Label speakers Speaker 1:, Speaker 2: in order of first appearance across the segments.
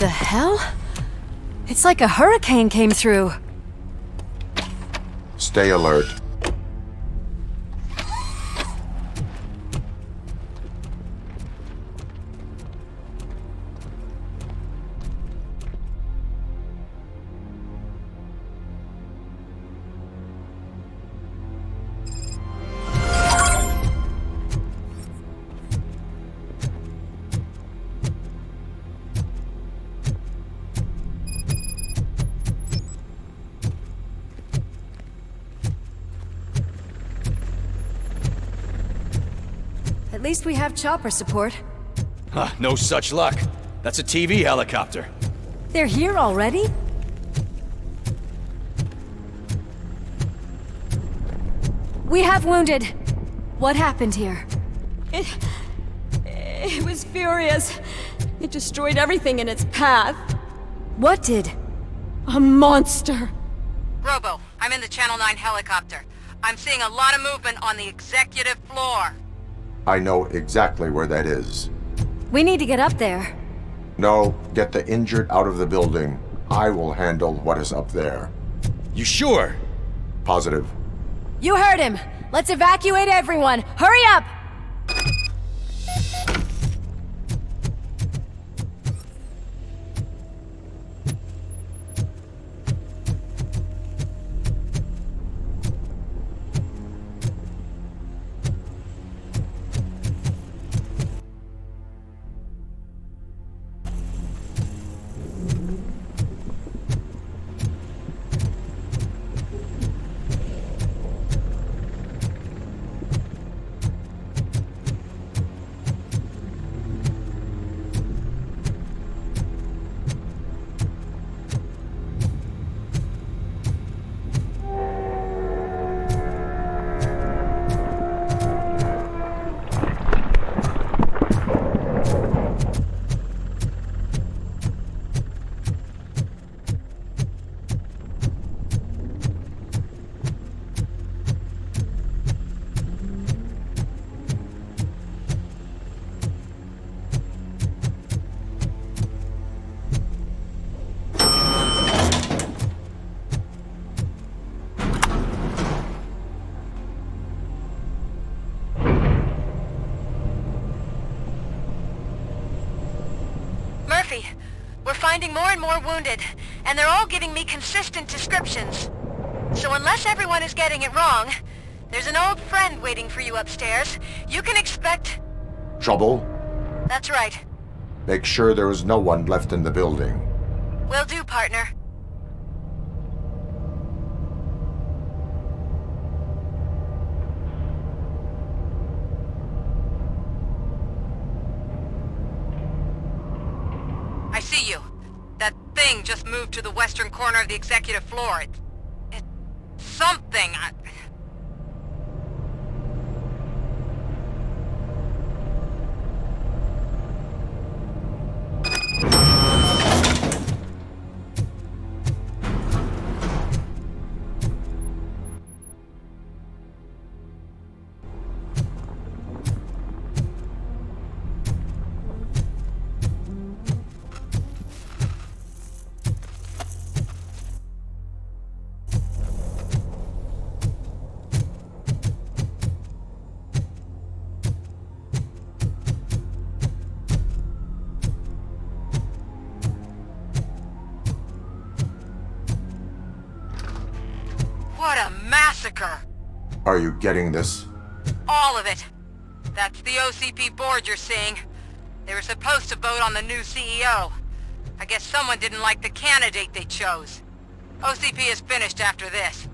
Speaker 1: the hell? It's like a hurricane came through.
Speaker 2: Stay alert.
Speaker 1: At least we have chopper support.
Speaker 3: Huh, no such luck. That's a TV helicopter.
Speaker 1: They're here already? We have wounded. What happened here?
Speaker 4: It was furious. It destroyed everything in its path.
Speaker 1: What did?
Speaker 4: A monster.
Speaker 5: Robo, I'm in the Channel 9 helicopter. I'm seeing a lot of movement on the executive floor.
Speaker 2: I know exactly where that is.
Speaker 1: We need to get up there.
Speaker 2: No, get the injured out of the building. I will handle what is up there.
Speaker 3: You sure?
Speaker 2: Positive.
Speaker 1: You heard him. Let's evacuate everyone. Hurry up!
Speaker 5: We're finding more and more wounded, and they're all giving me consistent descriptions. So unless everyone is getting it wrong, there's an old friend waiting for you upstairs. You can expect...
Speaker 2: Trouble?
Speaker 5: That's right.
Speaker 2: Make sure there is no one left in the building.
Speaker 5: Will do, partner. I see you. That thing just moved to the western corner of the executive floor. It's something. What a massacre!
Speaker 2: Are you getting this?
Speaker 5: All of it. That's the OCP board you're seeing. They were supposed to vote on the new CEO. I guess someone didn't like the candidate they chose. OCP is finished after this.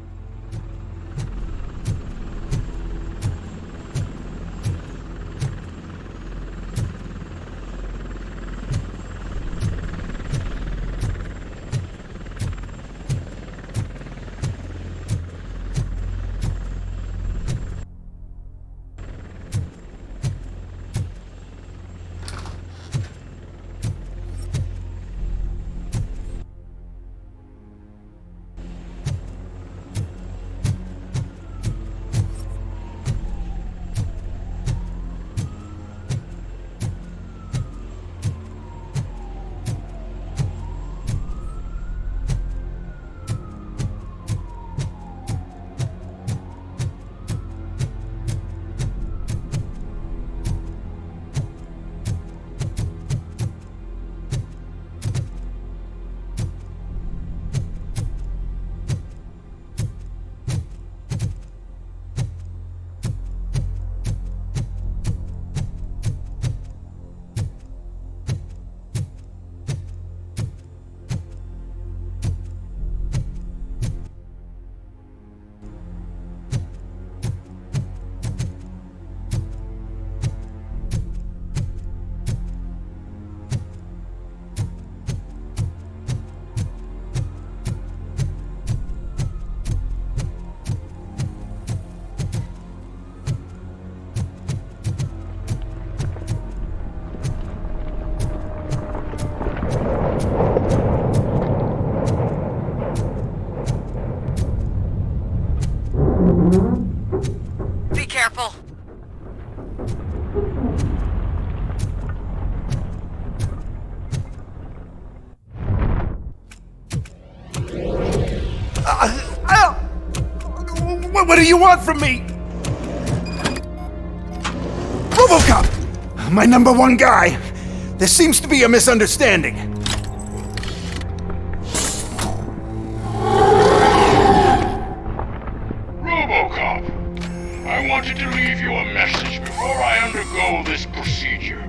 Speaker 6: you want from me? Robocop! My #1 guy. There seems to be a misunderstanding.
Speaker 7: Robocop, I wanted to leave you a message before I undergo this procedure.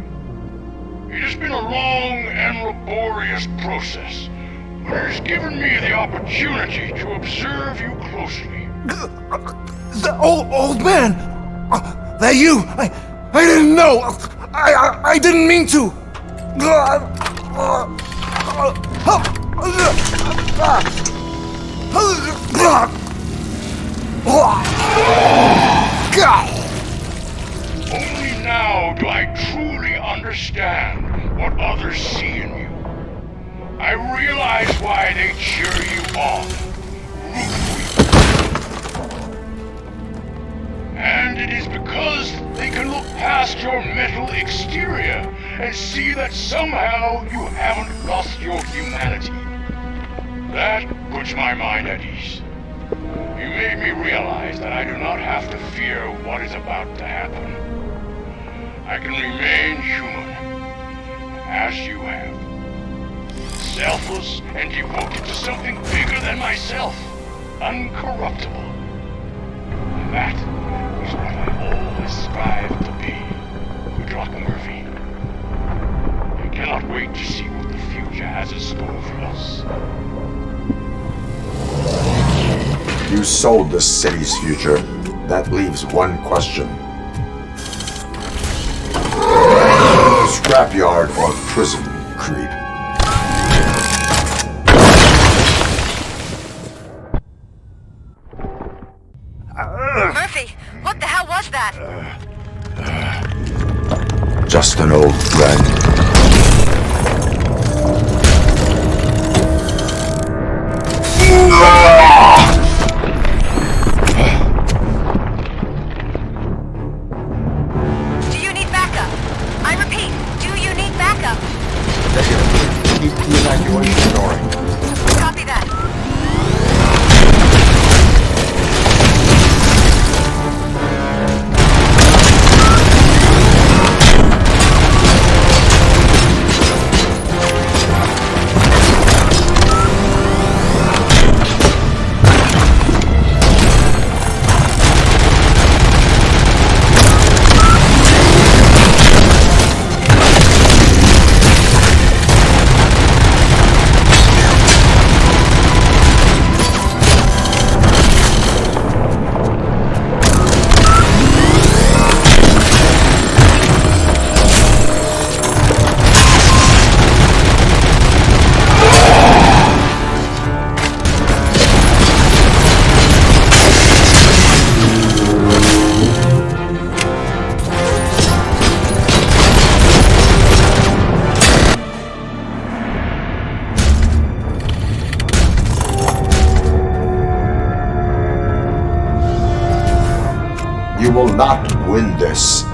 Speaker 7: It has been a long and laborious process, but it has given me the opportunity to observe you closely.
Speaker 6: The old man! That you! I didn't know! I didn't mean to!
Speaker 7: Only now do I truly understand what others see in you. I realize why they cheer you on, root for you. And it is because they can look past your metal exterior and see that somehow you haven't lost your humanity. That puts my mind at ease. You made me realize that I do not have to fear what is about to happen. I can remain human, as you have. Selfless and devoted to something bigger than myself. Uncorruptible. That is what I always strive to be. Good luck, Murphy. I cannot wait to see what the future has in store for us.
Speaker 2: You sold the city's future. That leaves one question. Scrapyard or prison, Creed?
Speaker 5: Murphy, what the hell was that?
Speaker 2: Just an old friend.
Speaker 5: Do you need backup? I repeat, do you need backup?
Speaker 2: Keep the evacuation going.
Speaker 5: Copy that.
Speaker 2: You will not win this.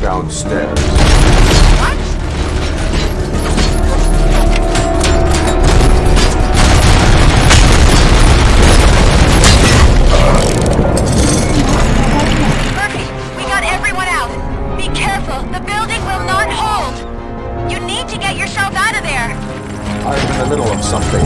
Speaker 2: Downstairs.
Speaker 5: What? Murphy, we got everyone out. Be careful, the building will not hold. You need to get yourself out of there.
Speaker 2: I'm in the middle of something.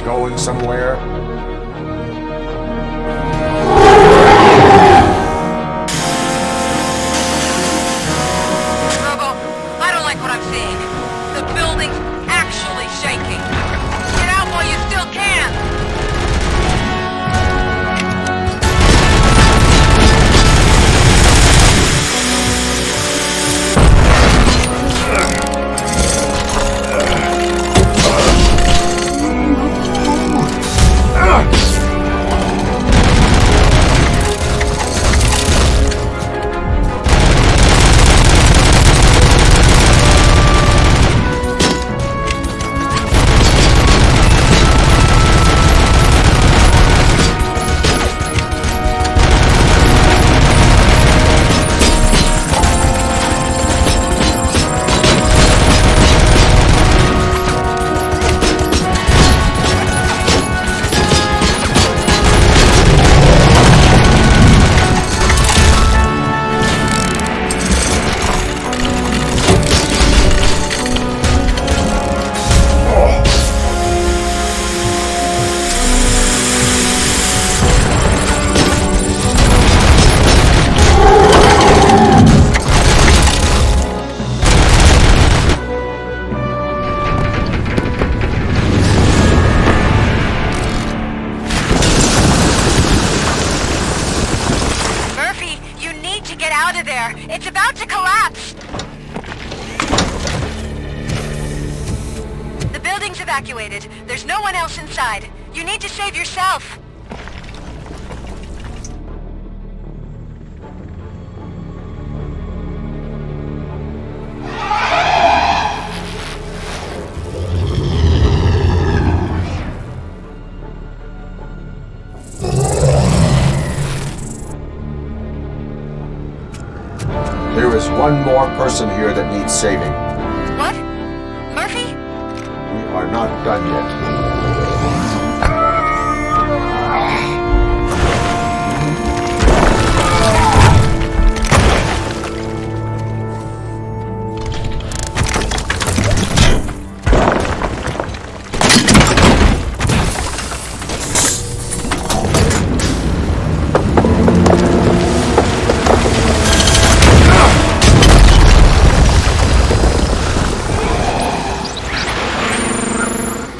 Speaker 2: going somewhere?
Speaker 5: Robo, I don't like what I'm seeing. The building's actually shaking. Get out while you still can! It's about to collapse! The building's evacuated. There's no one else inside. You need to save yourself.
Speaker 2: There is one more person here that needs saving.
Speaker 5: What? Murphy?
Speaker 2: We are not done yet.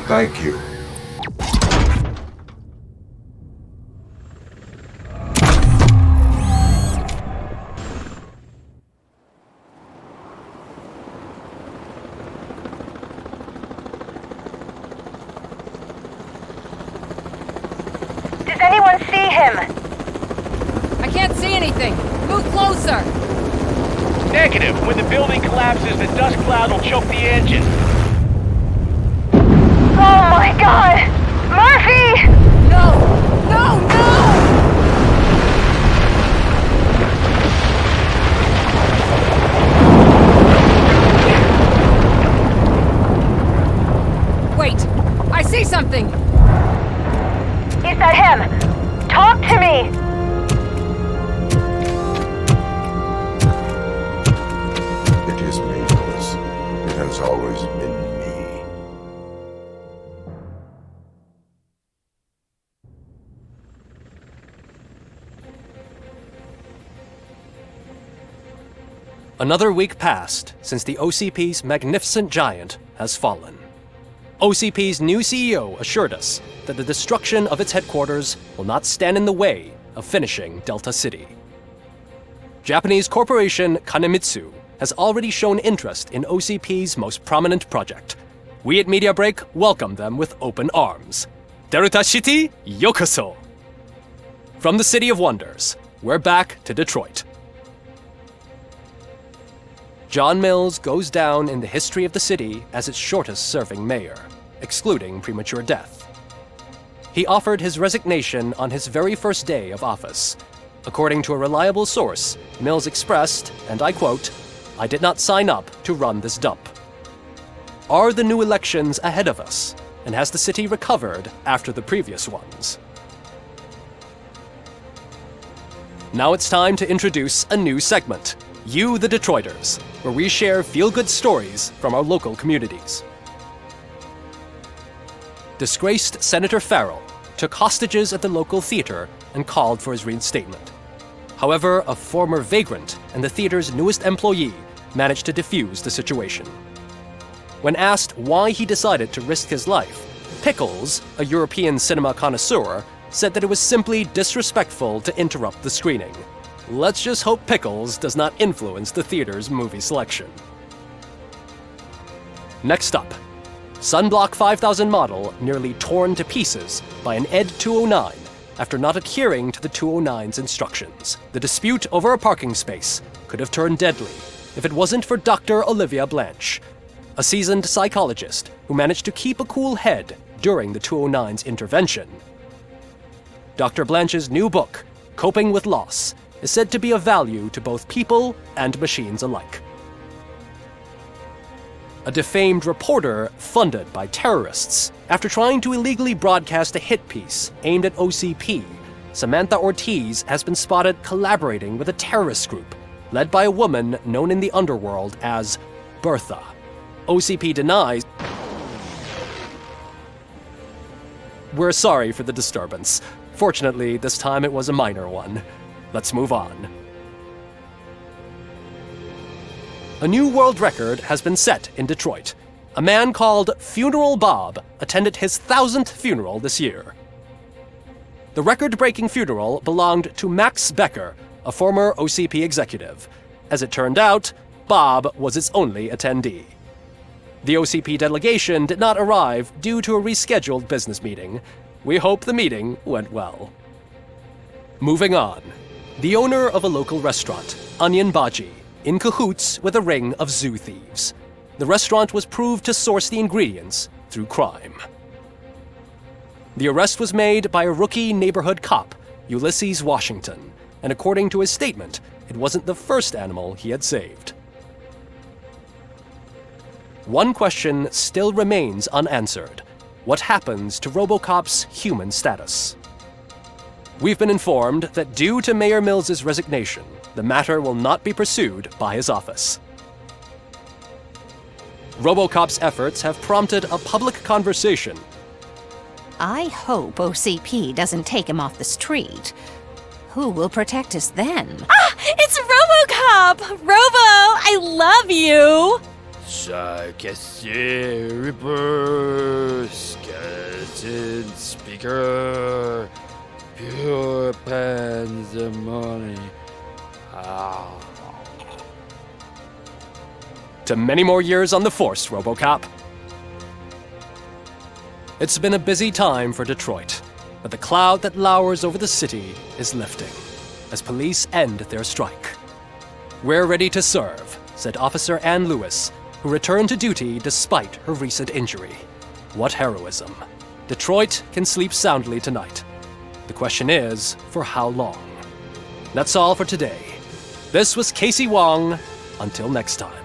Speaker 2: Thank you.
Speaker 5: Does anyone see him?
Speaker 1: I can't see anything. Move closer.
Speaker 8: Negative. When the building collapses, the dust cloud will choke the engine.
Speaker 5: Oh my god! Murphy!
Speaker 1: No! No! No! Wait! I see something!
Speaker 5: Is that him? Talk to me!
Speaker 2: It is me, Nicholas. It has always been me.
Speaker 9: Another week passed since the OCP's magnificent giant has fallen. OCP's new CEO assured us that the destruction of its headquarters will not stand in the way of finishing Delta City. Japanese corporation Kanemitsu has already shown interest in OCP's most prominent project. We at Media Break welcome them with open arms. Delta City, yokoso! From the City of Wonders, we're back to Detroit. John Mills goes down in the history of the city as its shortest-serving mayor, excluding premature death. He offered his resignation on his very first day of office. According to a reliable source, Mills expressed, and I quote, "I did not sign up to run this dump." Are the new elections ahead of us, and has the city recovered after the previous ones? Now it's time to introduce a new segment, You the Detroiters, where we share feel-good stories from our local communities. disgraced Senator Farrell took hostages at the local theater and called for his reinstatement. However, a former vagrant and the theater's newest employee managed to defuse the situation. When asked why he decided to risk his life, Pickles, a European cinema connoisseur, said that it was simply disrespectful to interrupt the screening. Let's just hope Pickles does not influence the theater's movie selection. Next up, Sunblock 5000 model nearly torn to pieces by an ED 209 after not adhering to the 209's instructions. The dispute over a parking space could have turned deadly if it wasn't for Dr. Olivia Blanche, a seasoned psychologist who managed to keep a cool head during the 209's intervention. Dr. Blanche's new book, Coping with Loss, is said to be of value to both people and machines alike. A defamed reporter funded by terrorists. After trying to illegally broadcast a hit piece aimed at OCP, Samantha Ortiz has been spotted collaborating with a terrorist group led by a woman known in the underworld as Bertha. OCP denies. We're sorry for the disturbance. Fortunately, this time it was a minor one. Let's move on. A new world record has been set in Detroit. A man called Funeral Bob attended his 1000th funeral this year. The record-breaking funeral belonged to Max Becker, a former OCP executive. As it turned out, Bob was its only attendee. The OCP delegation did not arrive due to a rescheduled business meeting. We hope the meeting went well. Moving on. The owner of a local restaurant, Onion Baji, in cahoots with a ring of zoo thieves. The restaurant was proved to source the ingredients through crime. The arrest was made by a rookie neighborhood cop, Ulysses Washington, and according to his statement, it wasn't the first animal he had saved. One question still remains unanswered. What happens to Robocop's human status? We've been informed that due to Mayor Mills's resignation, the matter will not be pursued by his office. Robocop's efforts have prompted a public conversation.
Speaker 10: I hope OCP doesn't take him off the street. Who will protect us then?
Speaker 4: Ah! It's Robocop! Robo, I love you!
Speaker 11: Reaper, skeleton speaker, pure pandemonium.
Speaker 9: To many more years on the force, Robocop. It's been a busy time for Detroit, but the cloud that lowers over the city is lifting as police end their strike. We're ready to serve, said Officer Ann Lewis, who returned to duty despite her recent injury. What heroism. Detroit can sleep soundly tonight. The question is, for how long? That's all for today. This was Casey Wong. Until next time.